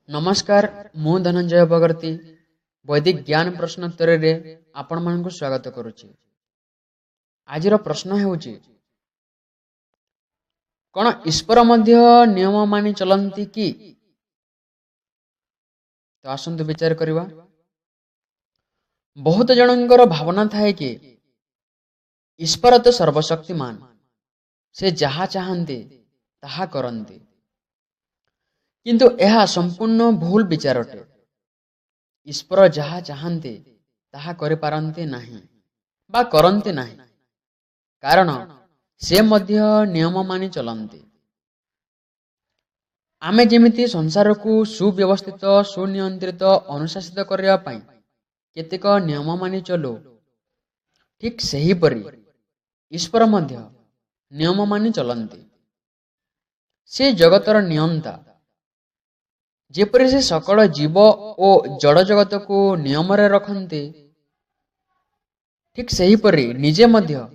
नमस्कार मु धनंजय भगर्ती वैदिक ज्ञान प्रश्नोत्तर रे आपण मानकु स्वागत करुछि। आजिर प्रश्न हेउछि कोन ईश्वर मध्य नियम मानि चलंती कि? तो आसंतु विचार करिवा। बहुत जनंकर भावना थाए कि ईश्वर तो सर्वशक्तिमान, से जहा चाहंते ताहा करंते, किंतु यह संपूर्ण भूल विचार अटे। ईश्वर जहा चाहंते ताहा करि पारंते नाही बा करंते नाही, कारण से मध्य नियम मानि चलंते। आमे जेमिति संसार को सुव्यवस्थित सुनियंत्रित अनुशासित करबा पई केतेक नियम मानि चलो, ठीक सही परि ईश्वर मध्य नियम मानि चलंते। से जगतर नियंता, जेपरि से सकल जीव और जड़ जगत को नियम रे रखन्ते, ठीक सही परि निजे मध्य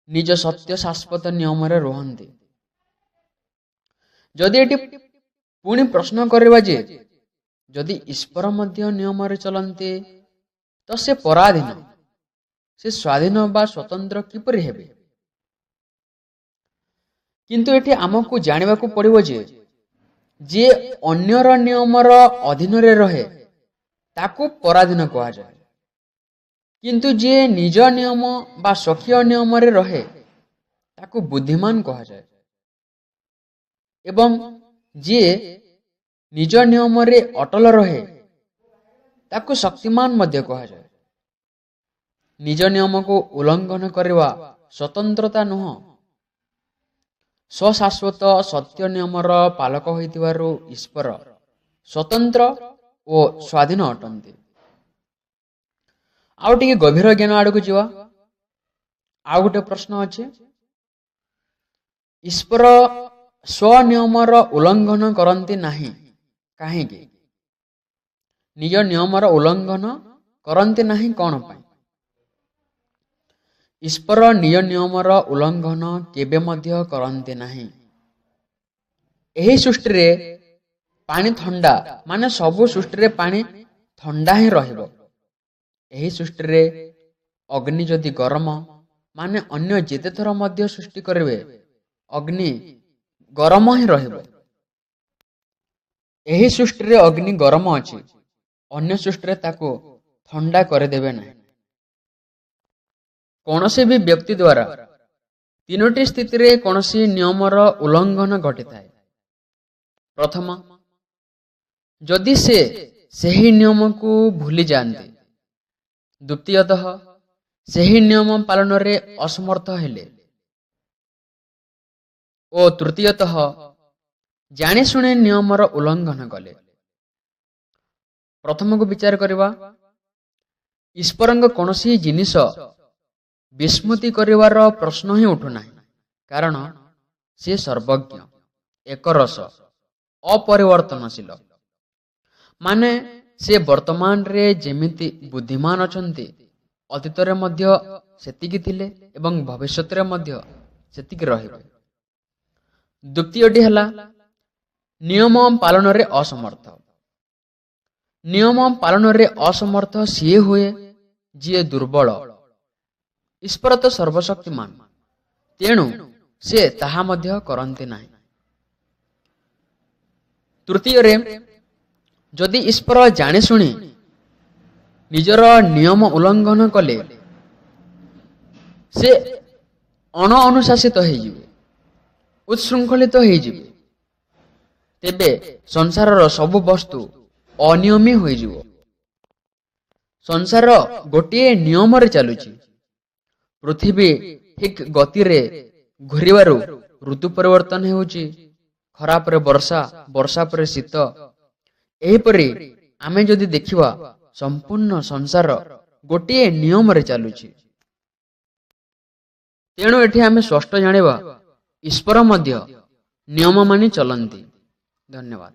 निज सत्य शाश्वत नियम रे रहन्ते। जदि एटी पुणी प्रश्न करबा जे जदि ईश्वर मध्य नियम रे चलन्ते तो से पराधीन, से स्वाधीन बा स्वतंत्र किपरि हेबे? किंतु एटी आमको जानिबा को पड़िबो जे अन्यर नियमर अधीन रे रहे ताकू पराधीन कहा जाए, किंतु जे निज नियम बा स्वकीय नियम रे रहे ताकू बुद्धिमान कहा जाए, एवं जे निज नियम रे अटल रहे ताकू शक्तिमान मध्य कहा जाए। निज नियम को उल्लंघन करवा स्वतंत्रता नुह, स्वशाश्वत सत्य नियमर पालक होइतिबारु ईश्वर स्वतंत्र और स्वाधीन अटंते। आउ टिके गभीर ज्ञान आड़क जीवा। आउ गोटे प्रश्न अच्छे, ईश्वर स्वनियमर उल्लंघन करंती नाही काहेकि? निज नियमर उल्लंघन करंती नाही कोन पाई? ईश्वर निज नियमर उल्लंघन केबे मध्य करंते नाही। एही सृष्टि रे पानी ठंडा माने सबु सृष्टि रे पानी ठंडा ही रहिबो। एही सृष्टि रे अग्नि जदि गरम माने अन्य जेते थर मध्य सृष्टि करबे अग्नि गरम ही रहिबो। एही सृष्टि रे अग्नि गरम अछि, अन्य सृष्टि रे ताको ठंडा करे देबे नाही। कौनसी भी व्यक्ति द्वारा तीनोटी स्थिति रे कौनसी नियमर उल्लंघन घटी थाए। प्रथम, जदि से सही नियम को भूली जाते। द्वितीयतः, सही नियम पालन रे असमर्थ हेले। और तृतीयतः, जाने सुने नियमर उल्लंघन कले। प्रथम को विचार करवा। ईश्वरंग कौनसी जिनिस विस्मृति करिवार प्रश्न ही उठुना, कारण से सर्वज्ञ, एकरस, अपरिवर्तनशील। माने से वर्तमान रे जेमिति बुद्धिमान अछंती, अतीत रे मध्य सेतिकी थिले एवं भविष्यत रे मध्य सेतिकी रहिबे। द्वितीयटी हला नियम पालन रे असमर्थ। नियम पालन रे असमर्थ सिए हुए जिए दुर्बल। ईश्वर तो सर्वशक्तिमान, तेणु से ताहा मध्य करंते नाही। तृतीय रे जदि ईश्वर जाने सुनी निजर नियम उल्लंघन कले, से अनुशासित होइजिबे, उत्शृंखलित होइजिबे, तेबे संसारर सबु वस्तु अनियमी होइजिबो। संसार गोटिए नियम रे चालुची। पृथ्वी ठीक गति रे घुरिबारु ऋतु परिवर्तन हेउची, खरा परे वर्षा, वर्षा परे शीत। एहिपरि आमे जदि देखिवा संपूर्ण संसार गोटिए नियम रे चालुची। तेणु एठी आमे स्पष्ट जानिबा ईश्वर मध्य नियम मानि चलंती। धन्यवाद।